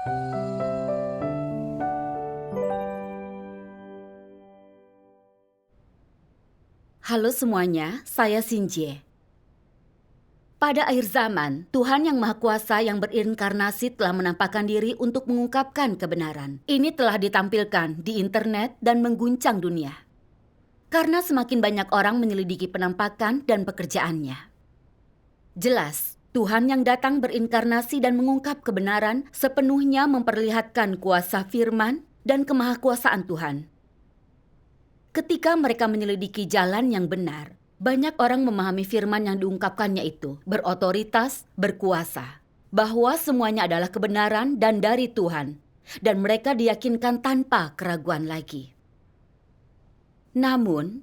Halo semuanya, saya Sinje. Pada akhir zaman, Tuhan Yang Maha Kuasa yang berinkarnasi telah menampakkan diri untuk mengungkapkan kebenaran. Ini telah ditampilkan di internet dan mengguncang dunia. Karena semakin banyak orang menyelidiki penampakan dan pekerjaannya. Jelas, Tuhan yang datang berinkarnasi dan mengungkap kebenaran sepenuhnya memperlihatkan kuasa firman dan kemahakuasaan Tuhan. Ketika mereka menyelidiki jalan yang benar, banyak orang memahami firman yang diungkapkannya itu berotoritas, berkuasa, bahwa semuanya adalah kebenaran dan dari Tuhan, dan mereka diyakinkan tanpa keraguan lagi. Namun,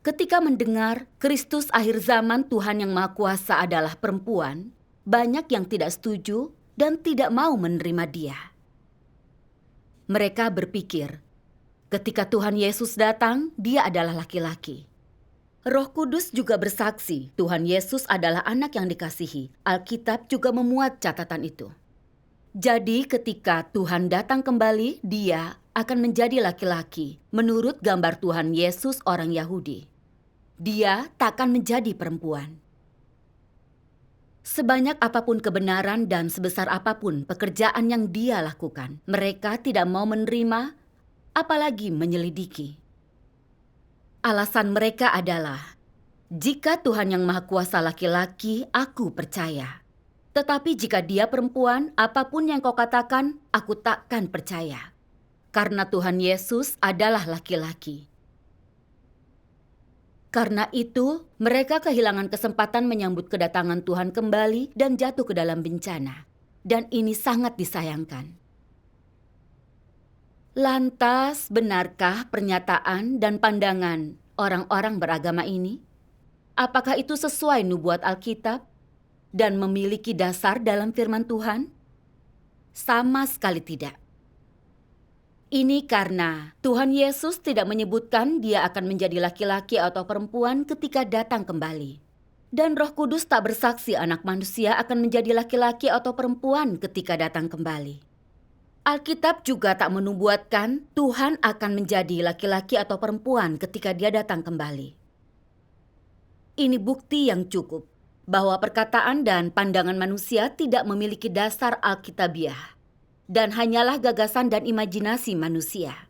ketika mendengar Kristus akhir zaman Tuhan yang Maha Kuasa adalah perempuan, banyak yang tidak setuju dan tidak mau menerima Dia. Mereka berpikir, ketika Tuhan Yesus datang, Dia adalah laki-laki. Roh Kudus juga bersaksi, Tuhan Yesus adalah anak yang dikasihi. Alkitab juga memuat catatan itu. Jadi ketika Tuhan datang kembali, Dia akan menjadi laki-laki menurut gambar Tuhan Yesus orang Yahudi. Dia takkan menjadi perempuan. Sebanyak apapun kebenaran dan sebesar apapun pekerjaan yang Dia lakukan, mereka tidak mau menerima, apalagi menyelidiki. Alasan mereka adalah, jika Tuhan yang Maha Kuasa laki-laki, aku percaya. Tetapi jika Dia perempuan, apapun yang kau katakan, aku takkan percaya. Karena Tuhan Yesus adalah laki-laki. Karena itu, mereka kehilangan kesempatan menyambut kedatangan Tuhan kembali dan jatuh ke dalam bencana. Dan ini sangat disayangkan. Lantas, benarkah pernyataan dan pandangan orang-orang beragama ini? Apakah itu sesuai nubuat Alkitab dan memiliki dasar dalam firman Tuhan? Sama sekali tidak. Ini karena Tuhan Yesus tidak menyebutkan Dia akan menjadi laki-laki atau perempuan ketika datang kembali. Dan Roh Kudus tak bersaksi anak manusia akan menjadi laki-laki atau perempuan ketika datang kembali. Alkitab juga tak menubuatkan Tuhan akan menjadi laki-laki atau perempuan ketika Dia datang kembali. Ini bukti yang cukup bahwa perkataan dan pandangan manusia tidak memiliki dasar alkitabiah dan hanyalah gagasan dan imajinasi manusia.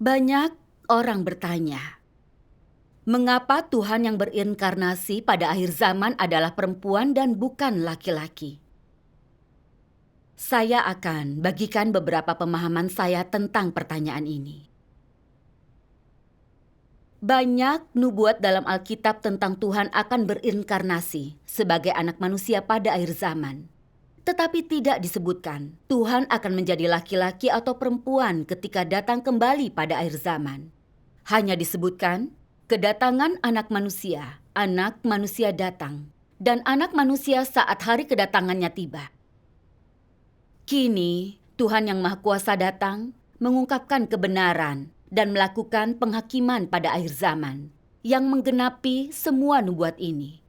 Banyak orang bertanya, mengapa Tuhan yang berinkarnasi pada akhir zaman adalah perempuan dan bukan laki-laki? Saya akan bagikan beberapa pemahaman saya tentang pertanyaan ini. Banyak nubuat dalam Alkitab tentang Tuhan akan berinkarnasi sebagai anak manusia pada akhir zaman. Tetapi tidak disebutkan Tuhan akan menjadi laki-laki atau perempuan ketika datang kembali pada akhir zaman. Hanya disebutkan kedatangan anak manusia datang, dan anak manusia saat hari kedatangannya tiba. Kini Tuhan yang Maha Kuasa datang mengungkapkan kebenaran dan melakukan penghakiman pada akhir zaman yang menggenapi semua nubuat ini.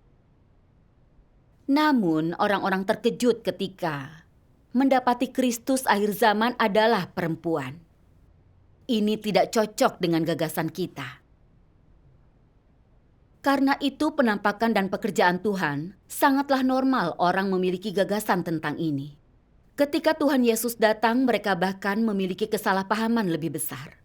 Namun orang-orang terkejut ketika mendapati Kristus akhir zaman adalah perempuan. Ini tidak cocok dengan gagasan kita. Karena itu penampakan dan pekerjaan Tuhan sangatlah normal orang memiliki gagasan tentang ini. Ketika Tuhan Yesus datang, mereka bahkan memiliki kesalahpahaman lebih besar.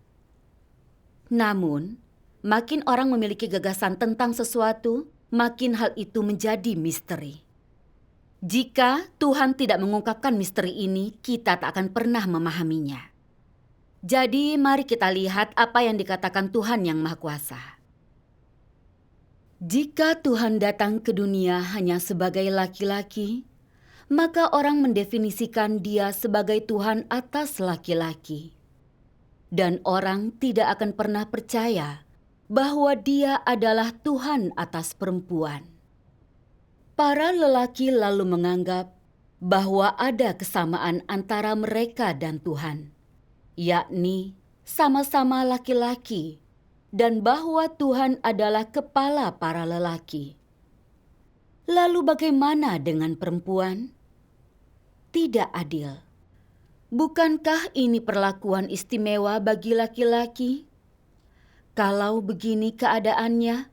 Namun, makin orang memiliki gagasan tentang sesuatu, makin hal itu menjadi misteri. Jika Tuhan tidak mengungkapkan misteri ini, kita tak akan pernah memahaminya. Jadi, mari kita lihat apa yang dikatakan Tuhan yang Maha Kuasa. Jika Tuhan datang ke dunia hanya sebagai laki-laki, maka orang mendefinisikan Dia sebagai Tuhan atas laki-laki. Dan orang tidak akan pernah percaya bahwa Dia adalah Tuhan atas perempuan. Para lelaki lalu menganggap bahwa ada kesamaan antara mereka dan Tuhan, yakni sama-sama laki-laki, dan bahwa Tuhan adalah kepala para lelaki. Lalu bagaimana dengan perempuan? tidak adil. Bukankah ini perlakuan istimewa bagi laki-laki? Kalau begini keadaannya,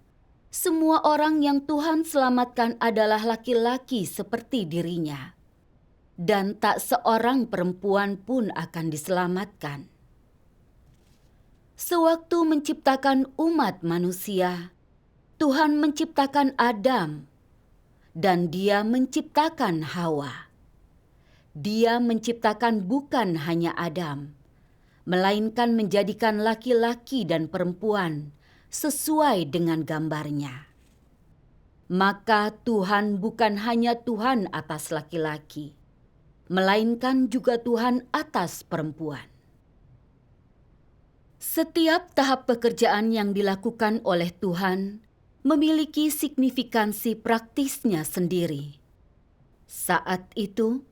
semua orang yang Tuhan selamatkan adalah laki-laki seperti dirinya. Dan tak seorang perempuan pun akan diselamatkan. Sewaktu menciptakan umat manusia, Tuhan menciptakan Adam, dan Dia menciptakan Hawa. Dia menciptakan bukan hanya Adam, melainkan menjadikan laki-laki dan perempuan sesuai dengan gambarnya. Maka Tuhan bukan hanya Tuhan atas laki-laki, melainkan juga Tuhan atas perempuan. Setiap tahap pekerjaan yang dilakukan oleh Tuhan memiliki signifikansi praktisnya sendiri. Saat itu,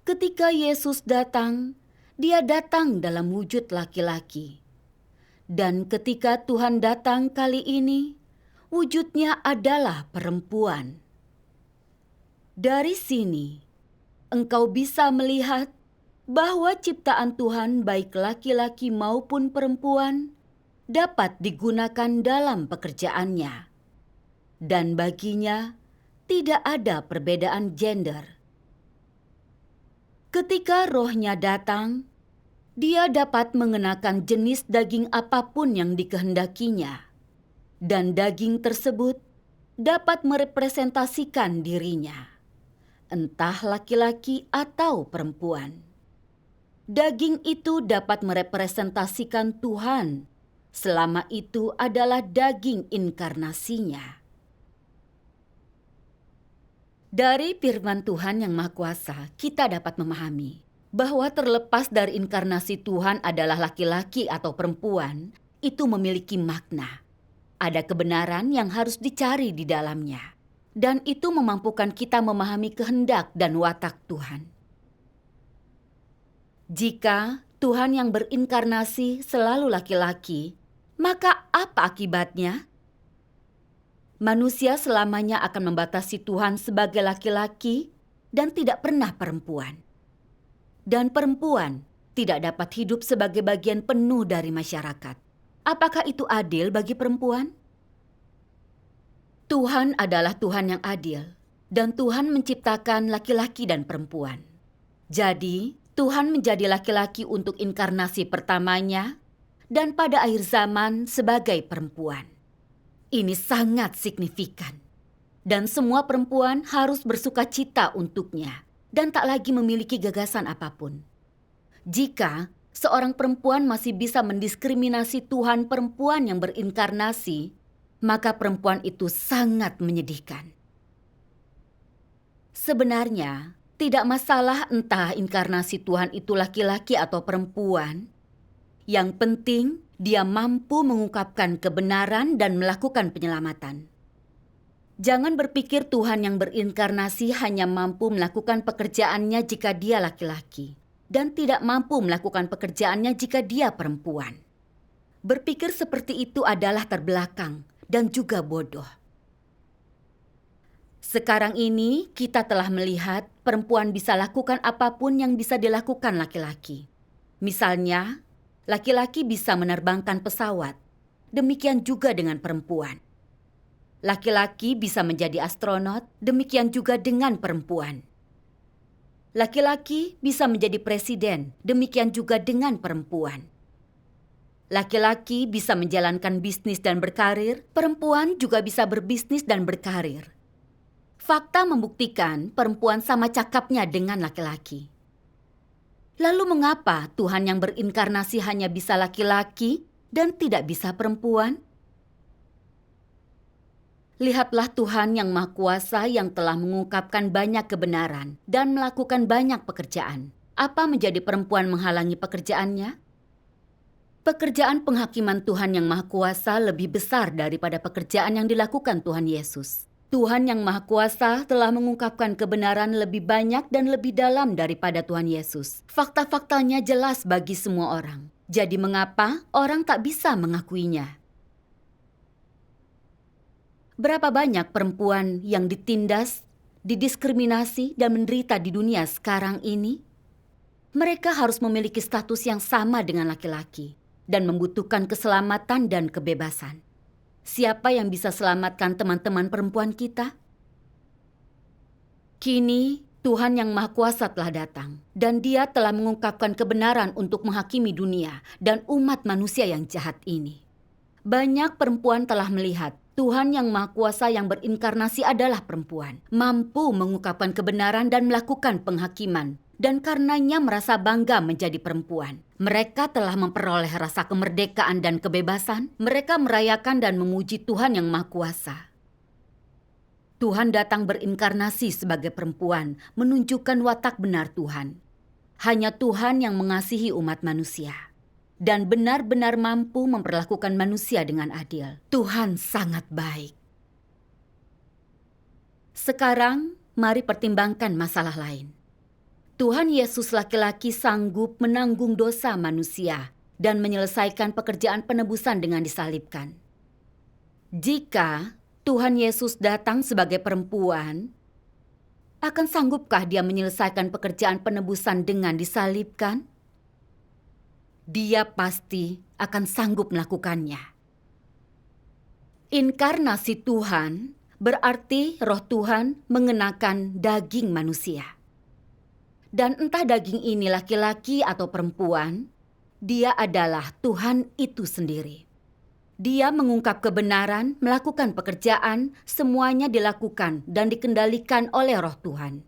ketika Yesus datang, Dia datang dalam wujud laki-laki. Dan ketika Tuhan datang kali ini, wujudnya adalah perempuan. Dari sini, engkau bisa melihat bahwa ciptaan Tuhan baik laki-laki maupun perempuan dapat digunakan dalam pekerjaannya. Dan baginya tidak ada perbedaan gender. Ketika Roh-Nya datang, Dia dapat mengenakan jenis daging apapun yang dikehendakinya, dan daging tersebut dapat merepresentasikan dirinya, entah laki-laki atau perempuan. Daging itu dapat merepresentasikan Tuhan, selama itu adalah daging inkarnasinya. Dari firman Tuhan yang Maha Kuasa, kita dapat memahami bahwa terlepas dari inkarnasi Tuhan adalah laki-laki atau perempuan, itu memiliki makna. Ada kebenaran yang harus dicari di dalamnya, dan itu memampukan kita memahami kehendak dan watak Tuhan. Jika Tuhan yang berinkarnasi selalu laki-laki, maka apa akibatnya? Manusia selamanya akan membatasi Tuhan sebagai laki-laki dan tidak pernah perempuan. Dan perempuan tidak dapat hidup sebagai bagian penuh dari masyarakat. Apakah itu adil bagi perempuan? Tuhan adalah Tuhan yang adil, dan Tuhan menciptakan laki-laki dan perempuan. Jadi, Tuhan menjadi laki-laki untuk inkarnasi pertamanya, dan pada akhir zaman sebagai perempuan. Ini sangat signifikan. Dan semua perempuan harus bersuka cita untuknya dan tak lagi memiliki gagasan apapun. Jika seorang perempuan masih bisa mendiskriminasi Tuhan perempuan yang berinkarnasi, maka perempuan itu sangat menyedihkan. Sebenarnya, tidak masalah entah inkarnasi Tuhan itu laki-laki atau perempuan. Yang penting, Dia mampu mengungkapkan kebenaran dan melakukan penyelamatan. Jangan berpikir Tuhan yang berinkarnasi hanya mampu melakukan pekerjaannya jika Dia laki-laki, dan tidak mampu melakukan pekerjaannya jika Dia perempuan. Berpikir seperti itu adalah terbelakang dan juga bodoh. Sekarang ini kita telah melihat perempuan bisa lakukan apapun yang bisa dilakukan laki-laki. Misalnya, laki-laki bisa menerbangkan pesawat, demikian juga dengan perempuan. Laki-laki bisa menjadi astronot, demikian juga dengan perempuan. Laki-laki bisa menjadi presiden, demikian juga dengan perempuan. Laki-laki bisa menjalankan bisnis dan berkarir, perempuan juga bisa berbisnis dan berkarir. Fakta membuktikan perempuan sama cakapnya dengan laki-laki. Lalu mengapa Tuhan yang berinkarnasi hanya bisa laki-laki dan tidak bisa perempuan? Lihatlah Tuhan yang Maha Kuasa yang telah mengungkapkan banyak kebenaran dan melakukan banyak pekerjaan. Apa menjadi perempuan menghalangi pekerjaannya? Pekerjaan penghakiman Tuhan yang Maha Kuasa lebih besar daripada pekerjaan yang dilakukan Tuhan Yesus. Tuhan yang Maha Kuasa telah mengungkapkan kebenaran lebih banyak dan lebih dalam daripada Tuhan Yesus. Fakta-faktanya jelas bagi semua orang. Jadi mengapa orang tak bisa mengakuinya? Berapa banyak perempuan yang ditindas didiskriminasi, dan menderita di dunia sekarang ini, mereka harus memiliki status yang sama dengan laki-laki dan membutuhkan keselamatan dan kebebasan. Siapa yang bisa selamatkan teman-teman perempuan kita? Kini, Tuhan yang Maha Kuasa telah datang, dan Dia telah mengungkapkan kebenaran untuk menghakimi dunia dan umat manusia yang jahat ini. Banyak perempuan telah melihat Tuhan yang Maha Kuasa yang berinkarnasi adalah perempuan, mampu mengungkapkan kebenaran dan melakukan penghakiman, dan karenanya merasa bangga menjadi perempuan. Mereka telah memperoleh rasa kemerdekaan dan kebebasan. Mereka merayakan dan memuji Tuhan yang Maha Kuasa. Tuhan datang berinkarnasi sebagai perempuan, menunjukkan watak benar Tuhan. Hanya Tuhan yang mengasihi umat manusia dan benar-benar mampu memperlakukan manusia dengan adil. Tuhan sangat baik. Sekarang, mari pertimbangkan masalah lain. Tuhan Yesus laki-laki sanggup menanggung dosa manusia dan menyelesaikan pekerjaan penebusan dengan disalibkan. Jika Tuhan Yesus datang sebagai perempuan, akan sanggupkah Dia menyelesaikan pekerjaan penebusan dengan disalibkan? Dia pasti akan sanggup melakukannya. Inkarnasi Tuhan berarti Roh Tuhan mengenakan daging manusia. Dan entah daging ini laki-laki atau perempuan, Dia adalah Tuhan itu sendiri. Dia mengungkap kebenaran, melakukan pekerjaan, semuanya dilakukan dan dikendalikan oleh Roh Tuhan.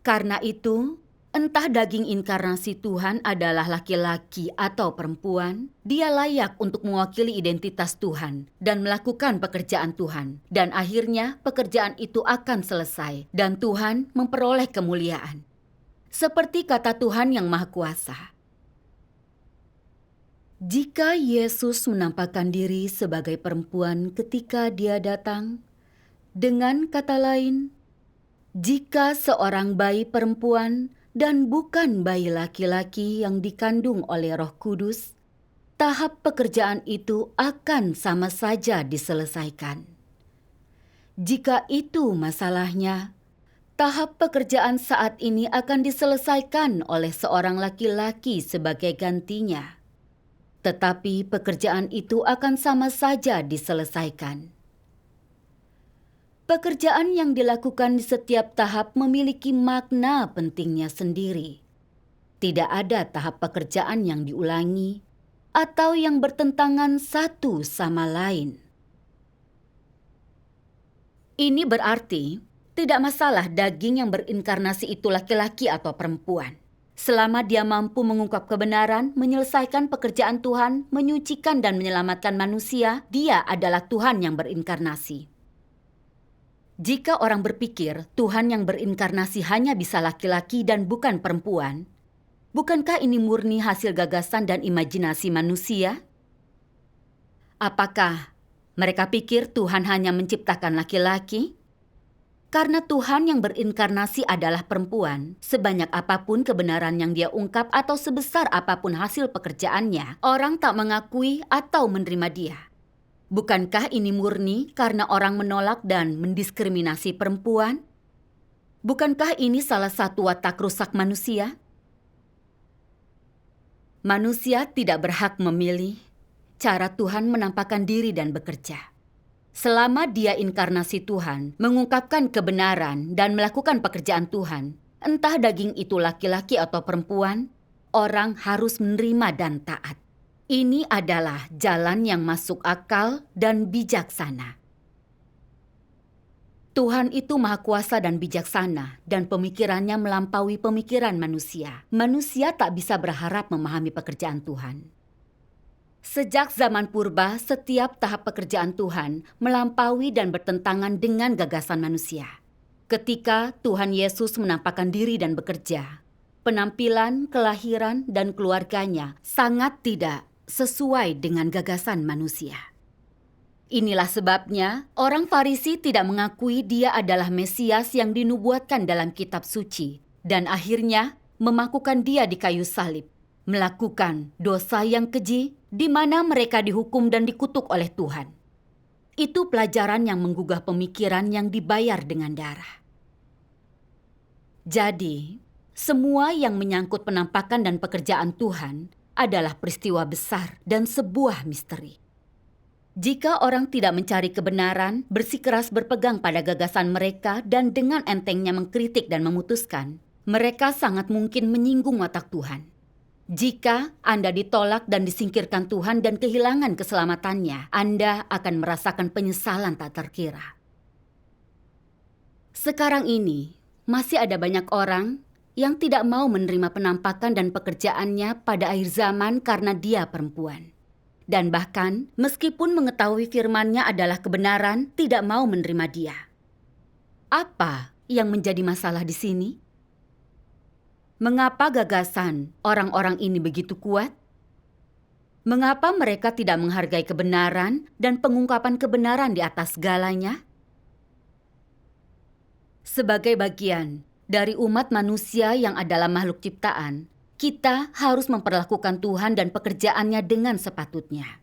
Karena itu, entah daging inkarnasi Tuhan adalah laki-laki atau perempuan, Dia layak untuk mewakili identitas Tuhan dan melakukan pekerjaan Tuhan. Dan akhirnya pekerjaan itu akan selesai dan Tuhan memperoleh kemuliaan. Seperti kata Tuhan yang Maha Kuasa. Jika Yesus menampakkan diri sebagai perempuan ketika Dia datang, dengan kata lain, jika seorang bayi perempuan dan bukan bayi laki-laki yang dikandung oleh Roh Kudus, tahap pekerjaan itu akan sama saja diselesaikan. Jika itu masalahnya, tahap pekerjaan saat ini akan diselesaikan oleh seorang laki-laki sebagai gantinya. Tetapi pekerjaan itu akan sama saja diselesaikan. Pekerjaan yang dilakukan di setiap tahap memiliki makna pentingnya sendiri. Tidak ada tahap pekerjaan yang diulangi atau yang bertentangan satu sama lain. Ini berarti tidak masalah daging yang berinkarnasi itu laki-laki atau perempuan. Selama dia mampu mengungkap kebenaran, menyelesaikan pekerjaan Tuhan, menyucikan dan menyelamatkan manusia, Dia adalah Tuhan yang berinkarnasi. Jika orang berpikir Tuhan yang berinkarnasi hanya bisa laki-laki dan bukan perempuan, bukankah ini murni hasil gagasan dan imajinasi manusia? Apakah mereka pikir Tuhan hanya menciptakan laki-laki? Karena Tuhan yang berinkarnasi adalah perempuan, sebanyak apapun kebenaran yang Dia ungkap atau sebesar apapun hasil pekerjaannya, orang tak mengakui atau menerima Dia. Bukankah ini murni karena orang menolak dan mendiskriminasi perempuan? Bukankah ini salah satu watak rusak manusia? Manusia tidak berhak memilih cara Tuhan menampakkan diri dan bekerja. Selama Dia inkarnasi Tuhan, mengungkapkan kebenaran dan melakukan pekerjaan Tuhan, entah daging itu laki-laki atau perempuan, orang harus menerima dan taat. Ini adalah jalan yang masuk akal dan bijaksana. Tuhan itu Maha Kuasa dan bijaksana, dan pemikirannya melampaui pemikiran manusia. Manusia tak bisa berharap memahami pekerjaan Tuhan. Sejak zaman purba, setiap tahap pekerjaan Tuhan melampaui dan bertentangan dengan gagasan manusia. Ketika Tuhan Yesus menampakkan diri dan bekerja, penampilan, kelahiran, dan keluarganya sangat tidak sesuai dengan gagasan manusia. Inilah sebabnya orang Farisi tidak mengakui Dia adalah Mesias yang dinubuatkan dalam kitab suci, dan akhirnya memakukan Dia di kayu salib, melakukan dosa yang keji, di mana mereka dihukum dan dikutuk oleh Tuhan. Itu pelajaran yang menggugah pemikiran yang dibayar dengan darah. Jadi, semua yang menyangkut penampakan dan pekerjaan Tuhan adalah peristiwa besar dan sebuah misteri. Jika orang tidak mencari kebenaran, bersikeras berpegang pada gagasan mereka dan dengan entengnya mengkritik dan memutuskan, mereka sangat mungkin menyinggung watak Tuhan. Jika Anda ditolak dan disingkirkan Tuhan dan kehilangan keselamatannya, Anda akan merasakan penyesalan tak terkira. Sekarang ini, masih ada banyak orang yang tidak mau menerima penampakan dan pekerjaannya pada akhir zaman karena dia perempuan. Dan bahkan, meskipun mengetahui firman-Nya adalah kebenaran, tidak mau menerima dia. Apa yang menjadi masalah di sini? Mengapa gagasan orang-orang ini begitu kuat? Mengapa mereka tidak menghargai kebenaran dan pengungkapan kebenaran di atas segalanya? Sebagai bagian dari umat manusia yang adalah makhluk ciptaan, kita harus memperlakukan Tuhan dan pekerjaannya dengan sepatutnya.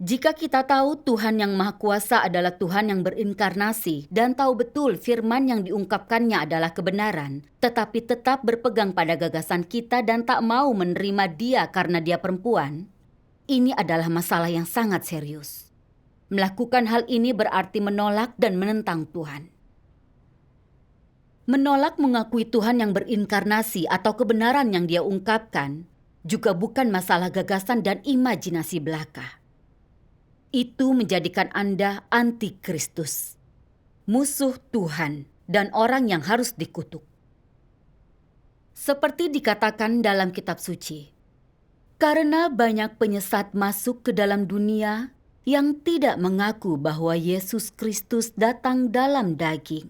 Jika kita tahu Tuhan yang Maha Kuasa adalah Tuhan yang berinkarnasi dan tahu betul firman yang diungkapkannya adalah kebenaran, tetapi tetap berpegang pada gagasan kita dan tak mau menerima dia karena dia perempuan, ini adalah masalah yang sangat serius. Melakukan hal ini berarti menolak dan menentang Tuhan. Menolak mengakui Tuhan yang berinkarnasi atau kebenaran yang dia ungkapkan juga bukan masalah gagasan dan imajinasi belaka. Itu menjadikan Anda anti-Kristus, musuh Tuhan dan orang yang harus dikutuk. Seperti dikatakan dalam kitab suci, karena banyak penyesat masuk ke dalam dunia yang tidak mengaku bahwa Yesus Kristus datang dalam daging.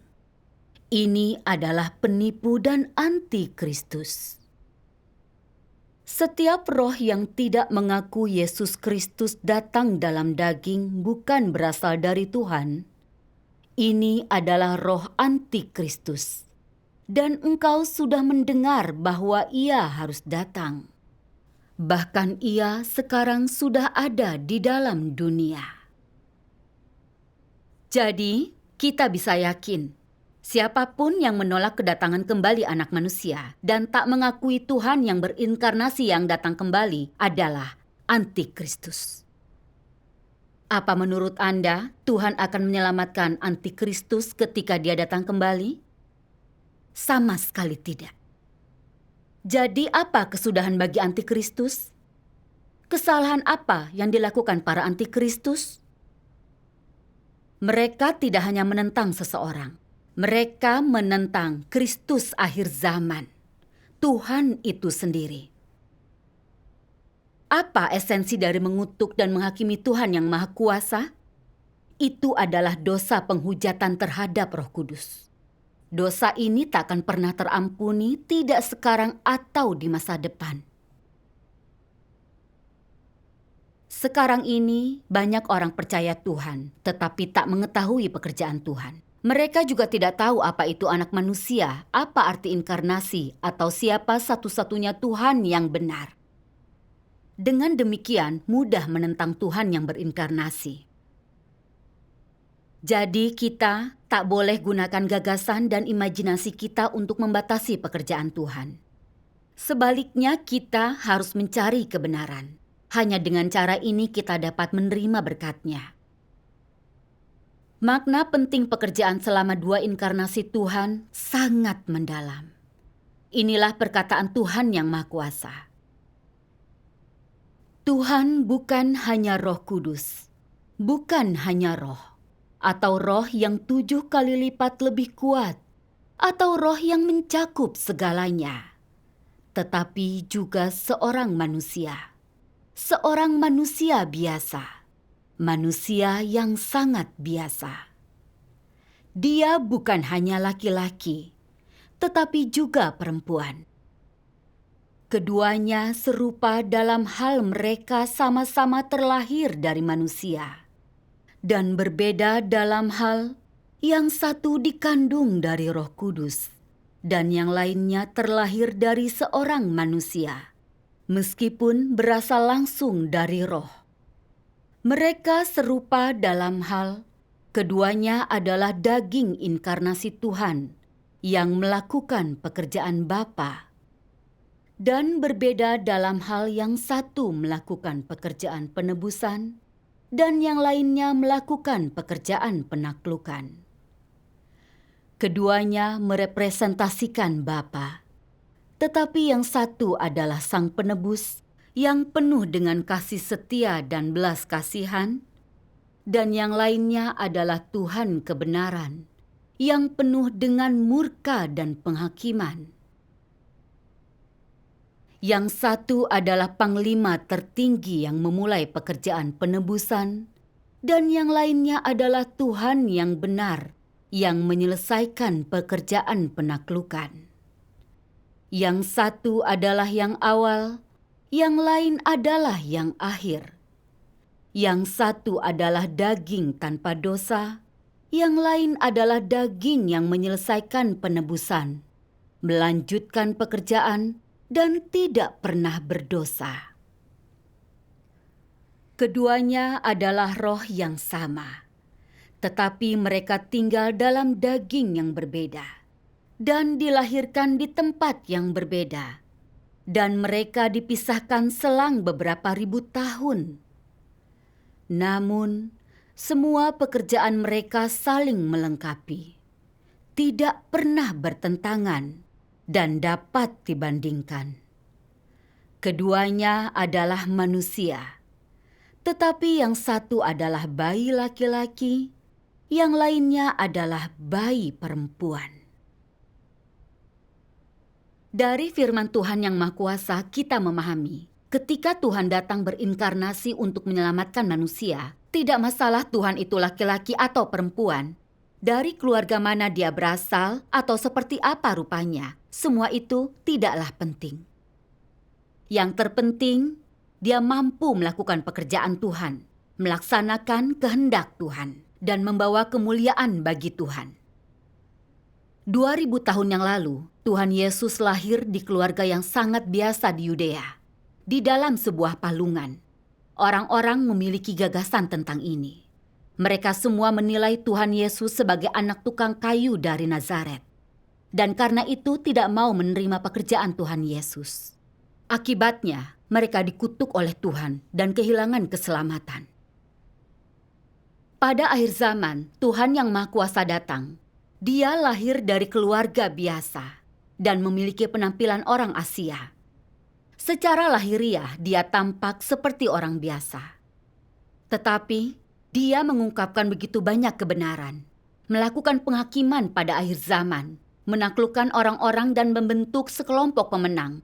Ini adalah penipu dan anti-Kristus. Setiap roh yang tidak mengaku Yesus Kristus datang dalam daging bukan berasal dari Tuhan. Ini adalah roh anti-Kristus. Dan engkau sudah mendengar bahwa ia harus datang. Bahkan ia sekarang sudah ada di dalam dunia. Jadi, kita bisa yakin, siapapun yang menolak kedatangan kembali anak manusia dan tak mengakui Tuhan yang berinkarnasi yang datang kembali adalah antikristus. Apa menurut Anda Tuhan akan menyelamatkan antikristus ketika dia datang kembali? Sama sekali tidak. Jadi apa kesudahan bagi antikristus? Kesalahan apa yang dilakukan para antikristus? Mereka tidak hanya menentang seseorang. Mereka menentang Kristus akhir zaman, Tuhan itu sendiri. Apa esensi dari mengutuk dan menghakimi Tuhan yang Maha Kuasa? Itu adalah dosa penghujatan terhadap Roh Kudus. Dosa ini tak akan pernah terampuni, tidak sekarang atau di masa depan. Sekarang ini banyak orang percaya Tuhan, tetapi tak mengetahui pekerjaan Tuhan. Mereka juga tidak tahu apa itu anak manusia, apa arti inkarnasi, atau siapa satu-satunya Tuhan yang benar. Dengan demikian, mudah menentang Tuhan yang berinkarnasi. Jadi kita tak boleh gunakan gagasan dan imajinasi kita untuk membatasi pekerjaan Tuhan. Sebaliknya, kita harus mencari kebenaran. Hanya dengan cara ini kita dapat menerima berkat-Nya. Makna penting pekerjaan selama 2 inkarnasi Tuhan sangat mendalam. Inilah perkataan Tuhan yang Maha Kuasa. Tuhan bukan hanya Roh Kudus, bukan hanya roh, atau roh yang 7 kali lipat lebih kuat, atau roh yang mencakup segalanya, tetapi juga seorang manusia biasa. Manusia yang sangat biasa. Dia bukan hanya laki-laki, tetapi juga perempuan. Keduanya serupa dalam hal mereka sama-sama terlahir dari manusia, dan berbeda dalam hal yang satu dikandung dari Roh Kudus, dan yang lainnya terlahir dari seorang manusia, meskipun berasal langsung dari roh. Mereka serupa dalam hal, keduanya adalah daging inkarnasi Tuhan, yang melakukan pekerjaan Bapa, dan berbeda dalam hal yang satu melakukan pekerjaan penebusan dan yang lainnya melakukan pekerjaan penaklukan. Keduanya merepresentasikan Bapa, tetapi yang satu adalah Sang Penebus yang penuh dengan kasih setia dan belas kasihan, dan yang lainnya adalah Tuhan kebenaran yang penuh dengan murka dan penghakiman. Yang satu adalah panglima tertinggi yang memulai pekerjaan penebusan, dan yang lainnya adalah Tuhan yang benar yang menyelesaikan pekerjaan penaklukan. Yang satu adalah yang awal, yang lain adalah yang akhir. Yang satu adalah daging tanpa dosa, yang lain adalah daging yang menyelesaikan penebusan, melanjutkan pekerjaan, dan tidak pernah berdosa. Keduanya adalah roh yang sama, tetapi mereka tinggal dalam daging yang berbeda, dan dilahirkan di tempat yang berbeda, dan mereka dipisahkan selang beberapa ribu tahun. Namun, semua pekerjaan mereka saling melengkapi, tidak pernah bertentangan, dan dapat dibandingkan. Keduanya adalah manusia, tetapi yang satu adalah bayi laki-laki, yang lainnya adalah bayi perempuan. Dari firman Tuhan yang Maha Kuasa kita memahami, ketika Tuhan datang berinkarnasi untuk menyelamatkan manusia, tidak masalah Tuhan itu laki-laki atau perempuan, dari keluarga mana dia berasal atau seperti apa rupanya, semua itu tidaklah penting. Yang terpenting, dia mampu melakukan pekerjaan Tuhan, melaksanakan kehendak Tuhan, dan membawa kemuliaan bagi Tuhan. 2000 tahun yang lalu, Tuhan Yesus lahir di keluarga yang sangat biasa di Yudea, di dalam sebuah palungan. Orang-orang memiliki gagasan tentang ini. Mereka semua menilai Tuhan Yesus sebagai anak tukang kayu dari Nazaret. Dan karena itu tidak mau menerima pekerjaan Tuhan Yesus. Akibatnya, mereka dikutuk oleh Tuhan dan kehilangan keselamatan. Pada akhir zaman, Tuhan yang Maha Kuasa datang. Dia lahir dari keluarga biasa dan memiliki penampilan orang Asia. Secara lahiriah, dia tampak seperti orang biasa. Tetapi, dia mengungkapkan begitu banyak kebenaran, melakukan penghakiman pada akhir zaman, menaklukkan orang-orang dan membentuk sekelompok pemenang.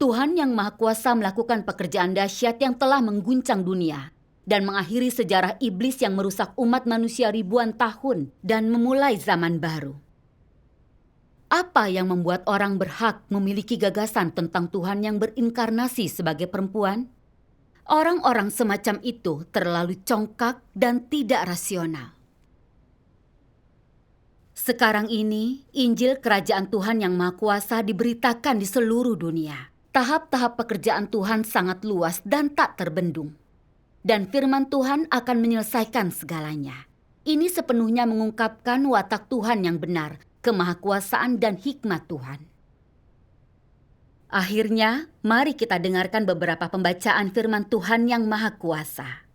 Tuhan yang Maha Kuasa melakukan pekerjaan dahsyat yang telah mengguncang dunia dan mengakhiri sejarah iblis yang merusak umat manusia ribuan tahun dan memulai zaman baru. Apa yang membuat orang berhak memiliki gagasan tentang Tuhan yang berinkarnasi sebagai perempuan? Orang-orang semacam itu terlalu congkak dan tidak rasional. Sekarang ini, Injil Kerajaan Tuhan yang Maha Kuasa diberitakan di seluruh dunia. Tahap-tahap pekerjaan Tuhan sangat luas dan tak terbendung. Dan firman Tuhan akan menyelesaikan segalanya. Ini sepenuhnya mengungkapkan watak Tuhan yang benar, kemahakuasaan dan hikmat Tuhan. Akhirnya, mari kita dengarkan beberapa pembacaan firman Tuhan yang Maha Kuasa.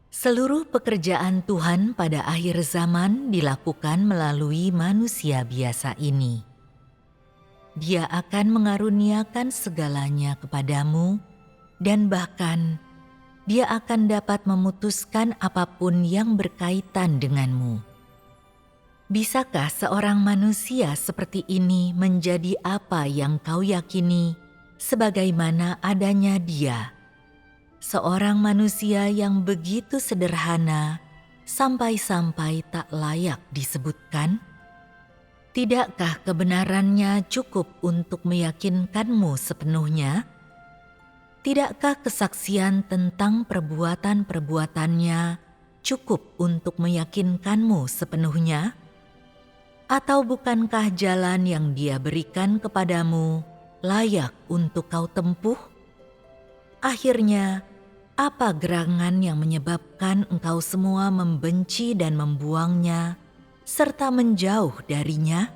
Seluruh pekerjaan Tuhan pada akhir zaman dilakukan melalui manusia biasa ini. Dia akan mengaruniakan segalanya kepadamu, dan bahkan dia akan dapat memutuskan apapun yang berkaitan denganmu. Bisakah seorang manusia seperti ini menjadi apa yang kau yakini sebagaimana adanya dia? Seorang manusia yang begitu sederhana sampai-sampai tak layak disebutkan? Tidakkah kebenarannya cukup untuk meyakinkanmu sepenuhnya? Tidakkah kesaksian tentang perbuatan-perbuatannya cukup untuk meyakinkanmu sepenuhnya? Atau bukankah jalan yang dia berikan kepadamu layak untuk kau tempuh? Akhirnya, apa gerangan yang menyebabkan engkau semua membenci dan membuangnya, serta menjauh darinya?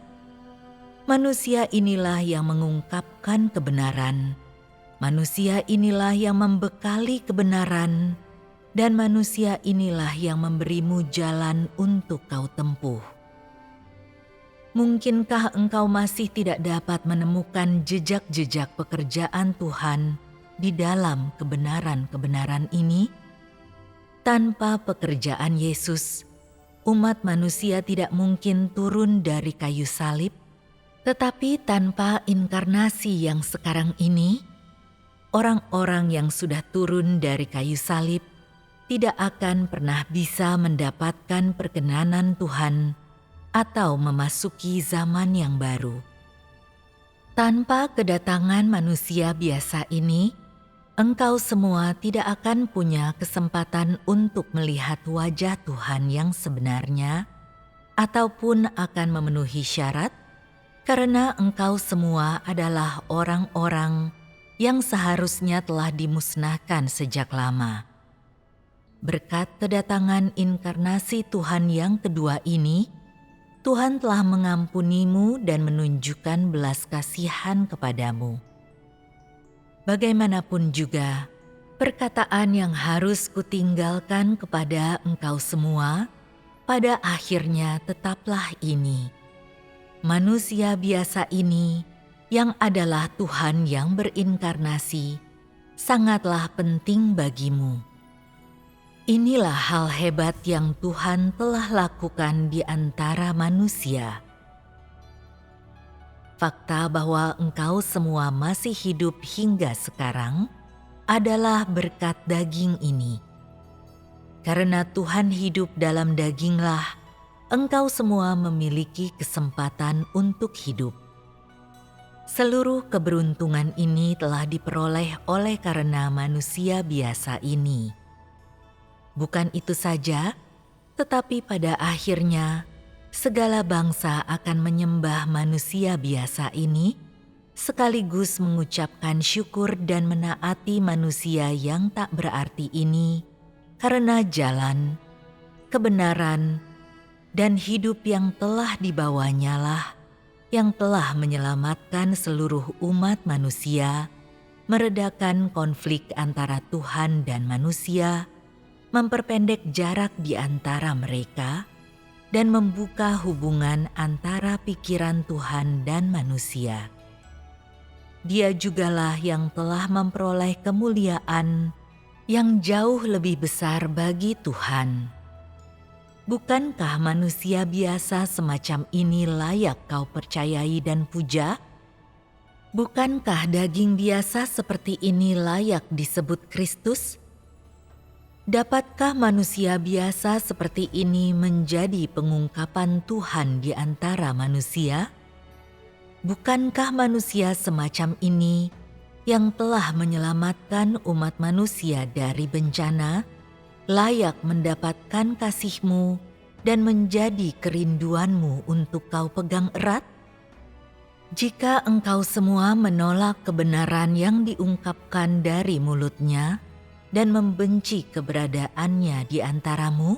Manusia inilah yang mengungkapkan kebenaran. Manusia inilah yang membekali kebenaran, dan manusia inilah yang memberimu jalan untuk kau tempuh. Mungkinkah engkau masih tidak dapat menemukan jejak-jejak pekerjaan Tuhan di dalam kebenaran-kebenaran ini? Tanpa pekerjaan Yesus, umat manusia tidak mungkin turun dari kayu salib, tetapi tanpa inkarnasi yang sekarang ini, orang-orang yang sudah turun dari kayu salib tidak akan pernah bisa mendapatkan perkenanan Tuhan atau memasuki zaman yang baru. Tanpa kedatangan manusia biasa ini, engkau semua tidak akan punya kesempatan untuk melihat wajah Tuhan yang sebenarnya, ataupun akan memenuhi syarat, karena engkau semua adalah orang-orang yang seharusnya telah dimusnahkan sejak lama. Berkat kedatangan inkarnasi Tuhan yang kedua ini, Tuhan telah mengampunimu dan menunjukkan belas kasihan kepadamu. Bagaimanapun juga, perkataan yang harus kutinggalkan kepada engkau semua, pada akhirnya tetaplah ini. Manusia biasa ini, yang adalah Tuhan yang berinkarnasi, sangatlah penting bagimu. Inilah hal hebat yang Tuhan telah lakukan di antara manusia. Fakta bahwa engkau semua masih hidup hingga sekarang adalah berkat daging ini. Karena Tuhan hidup dalam daginglah, engkau semua memiliki kesempatan untuk hidup. Seluruh keberuntungan ini telah diperoleh oleh karena manusia biasa ini. Bukan itu saja, tetapi pada akhirnya segala bangsa akan menyembah manusia biasa ini, sekaligus mengucapkan syukur dan menaati manusia yang tak berarti ini, karena jalan, kebenaran, dan hidup yang telah dibawanya lah yang telah menyelamatkan seluruh umat manusia, meredakan konflik antara Tuhan dan manusia, memperpendek jarak di antara mereka, dan membuka hubungan antara pikiran Tuhan dan manusia. Dia jugalah yang telah memperoleh kemuliaan yang jauh lebih besar bagi Tuhan. Bukankah manusia biasa semacam ini layak kau percayai dan puja? Bukankah daging biasa seperti ini layak disebut Kristus? Dapatkah manusia biasa seperti ini menjadi pengungkapan Tuhan di antara manusia? Bukankah manusia semacam ini yang telah menyelamatkan umat manusia dari bencana, layak mendapatkan kasih-Mu dan menjadi kerinduanmu untuk kau pegang erat? Jika engkau semua menolak kebenaran yang diungkapkan dari mulutnya dan membenci keberadaannya di antaramu,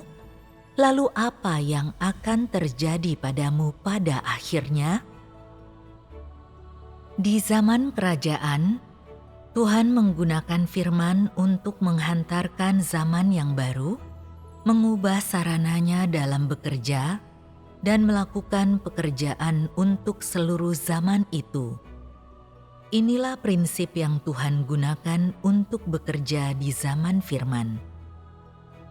lalu apa yang akan terjadi padamu pada akhirnya? Di zaman kerajaan, Tuhan menggunakan firman untuk menghantarkan zaman yang baru, mengubah sarananya dalam bekerja, dan melakukan pekerjaan untuk seluruh zaman itu. Inilah prinsip yang Tuhan gunakan untuk bekerja di zaman firman.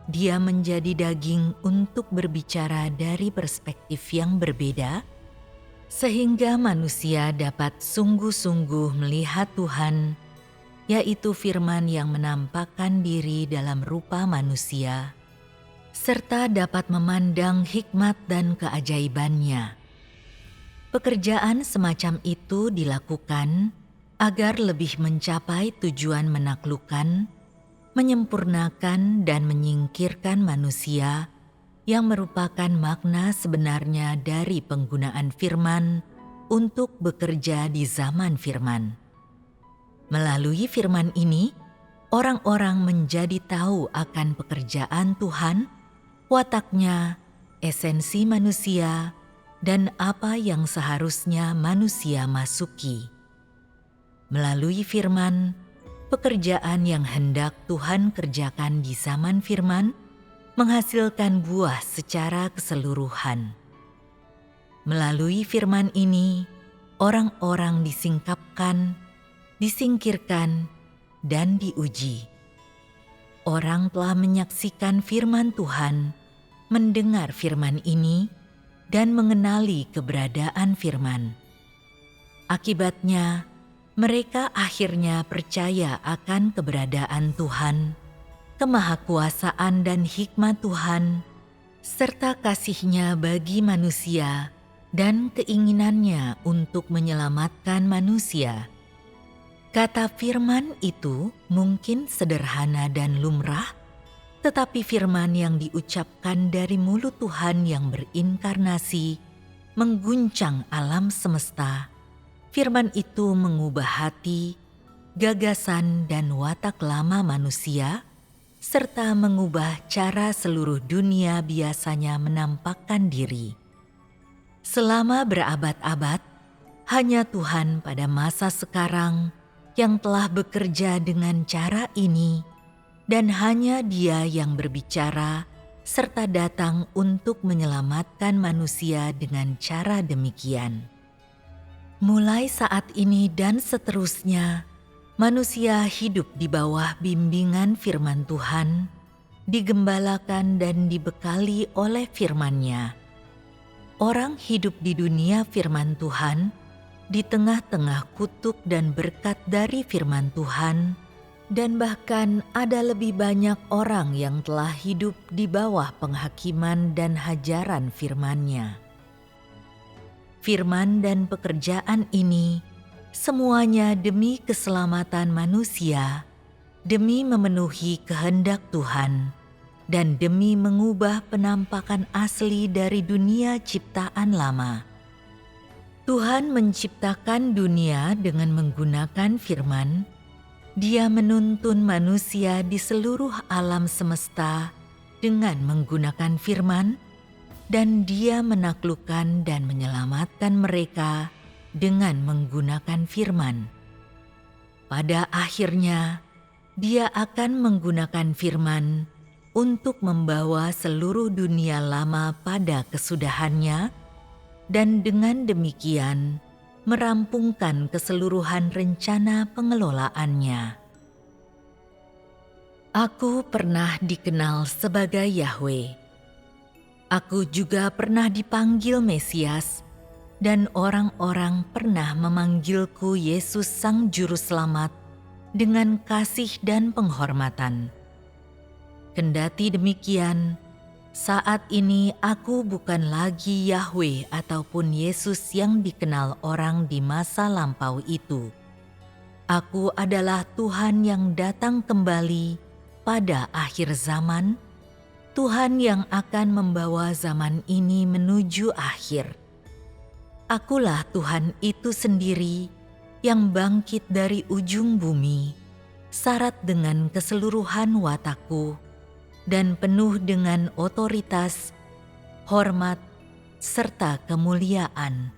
Dia menjadi daging untuk berbicara dari perspektif yang berbeda, sehingga manusia dapat sungguh-sungguh melihat Tuhan, yaitu firman yang menampakkan diri dalam rupa manusia, serta dapat memandang hikmat dan keajaibannya. Pekerjaan semacam itu dilakukan agar lebih mencapai tujuan menaklukkan, menyempurnakan dan menyingkirkan manusia yang merupakan makna sebenarnya dari penggunaan firman untuk bekerja di zaman firman. Melalui firman ini, orang-orang menjadi tahu akan pekerjaan Tuhan, wataknya, esensi manusia dan apa yang seharusnya manusia masuki. Melalui firman, pekerjaan yang hendak Tuhan kerjakan di zaman firman menghasilkan buah secara keseluruhan. Melalui firman ini, orang-orang disingkapkan, disingkirkan, dan diuji. Orang telah menyaksikan firman Tuhan, mendengar firman ini, dan mengenali keberadaan firman. Akibatnya, mereka akhirnya percaya akan keberadaan Tuhan, kemahakuasaan dan hikmat Tuhan, serta kasih-Nya bagi manusia dan keinginannya untuk menyelamatkan manusia. Kata firman itu mungkin sederhana dan lumrah, tetapi firman yang diucapkan dari mulut Tuhan yang berinkarnasi mengguncang alam semesta. Firman itu mengubah hati, gagasan dan watak lama manusia, serta mengubah cara seluruh dunia biasanya menampakkan diri. Selama berabad-abad, hanya Tuhan pada masa sekarang yang telah bekerja dengan cara ini, dan hanya Dia yang berbicara serta datang untuk menyelamatkan manusia dengan cara demikian. Mulai saat ini dan seterusnya, manusia hidup di bawah bimbingan firman Tuhan, digembalakan dan dibekali oleh firman-Nya. Orang hidup di dunia firman Tuhan, di tengah-tengah kutuk dan berkat dari firman Tuhan, dan bahkan ada lebih banyak orang yang telah hidup di bawah penghakiman dan hajaran firman-Nya. Firman dan pekerjaan ini semuanya demi keselamatan manusia, demi memenuhi kehendak Tuhan, dan demi mengubah penampakan asli dari dunia ciptaan lama. Tuhan menciptakan dunia dengan menggunakan firman. Dia menuntun manusia di seluruh alam semesta dengan menggunakan firman, dan Dia menaklukkan dan menyelamatkan mereka dengan menggunakan firman. Pada akhirnya, Dia akan menggunakan firman untuk membawa seluruh dunia lama pada kesudahannya, dan dengan demikian merampungkan keseluruhan rencana pengelolaannya. Aku pernah dikenal sebagai Yahweh. Aku juga pernah dipanggil Mesias, dan orang-orang pernah memanggilku Yesus Sang Juru Selamat dengan kasih dan penghormatan. Kendati demikian, saat ini aku bukan lagi Yahweh ataupun Yesus yang dikenal orang di masa lampau itu. Aku adalah Tuhan yang datang kembali pada akhir zaman, Tuhan yang akan membawa zaman ini menuju akhir. Akulah Tuhan itu sendiri yang bangkit dari ujung bumi, syarat dengan keseluruhan watakku, dan penuh dengan otoritas, hormat, serta kemuliaan.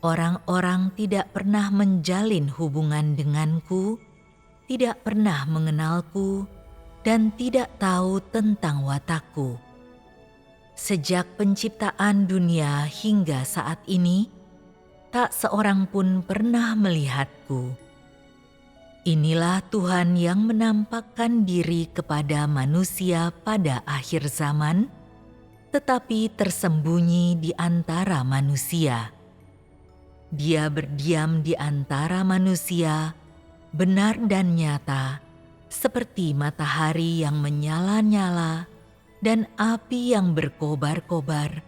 Orang-orang tidak pernah menjalin hubungan denganku, tidak pernah mengenalku, dan tidak tahu tentang watakku. Sejak penciptaan dunia hingga saat ini, tak seorang pun pernah melihatku. Inilah Tuhan yang menampakkan diri kepada manusia pada akhir zaman, tetapi tersembunyi di antara manusia. Dia berdiam di antara manusia, benar dan nyata, seperti matahari yang menyala-nyala dan api yang berkobar-kobar,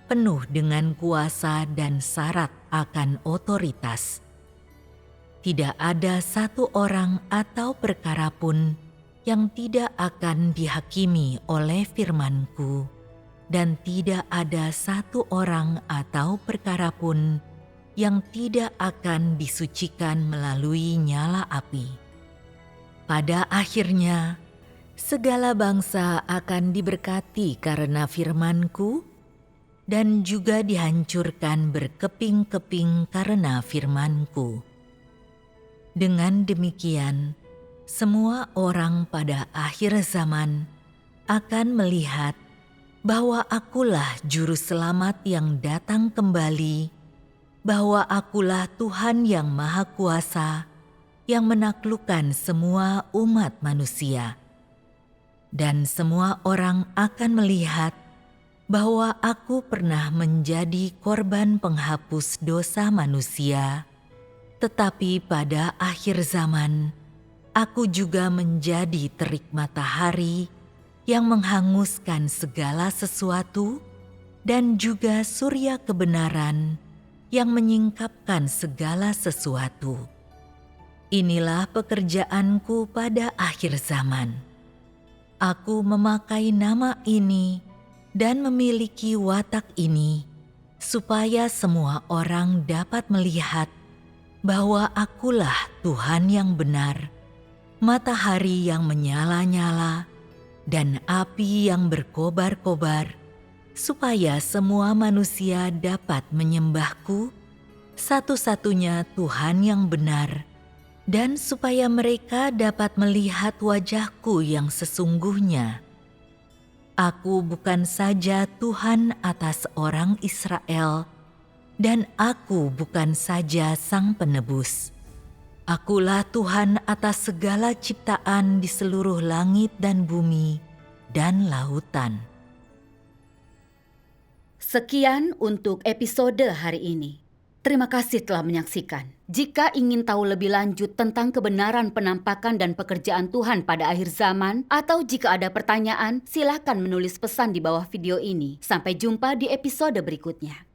penuh dengan kuasa dan syarat akan otoritas. Tidak ada satu orang atau perkara pun yang tidak akan dihakimi oleh firman-Ku, dan tidak ada satu orang atau perkara pun yang tidak akan disucikan melalui nyala api. Pada akhirnya, Segala bangsa akan diberkati karena firman-Ku, dan juga dihancurkan berkeping-keping karena firman-Ku. Dengan demikian, semua orang pada akhir zaman akan melihat bahwa Akulah Juru Selamat yang datang kembali, bahwa Akulah Tuhan yang Maha Kuasa, yang menaklukkan semua umat manusia. Dan semua orang akan melihat bahwa Aku pernah menjadi korban penghapus dosa manusia, tetapi pada akhir zaman, Aku juga menjadi terik matahari yang menghanguskan segala sesuatu, dan juga surya kebenaran yang menyingkapkan segala sesuatu. Inilah pekerjaanku pada akhir zaman. Aku memakai nama ini dan memiliki watak ini, supaya semua orang dapat melihat bahwa Akulah Tuhan yang benar, matahari yang menyala-nyala, dan api yang berkobar-kobar, supaya semua manusia dapat menyembah-Ku, satu-satunya Tuhan yang benar, dan supaya mereka dapat melihat wajah-Ku yang sesungguhnya. Aku bukan saja Tuhan atas orang Israel, dan Aku bukan saja Sang Penebus. Akulah Tuhan atas segala ciptaan di seluruh langit dan bumi dan lautan. Sekian untuk episode hari ini. Terima kasih telah menyaksikan. Jika ingin tahu lebih lanjut tentang kebenaran penampakan dan pekerjaan Tuhan pada akhir zaman, atau jika ada pertanyaan, silakan menulis pesan di bawah video ini. Sampai jumpa di episode berikutnya.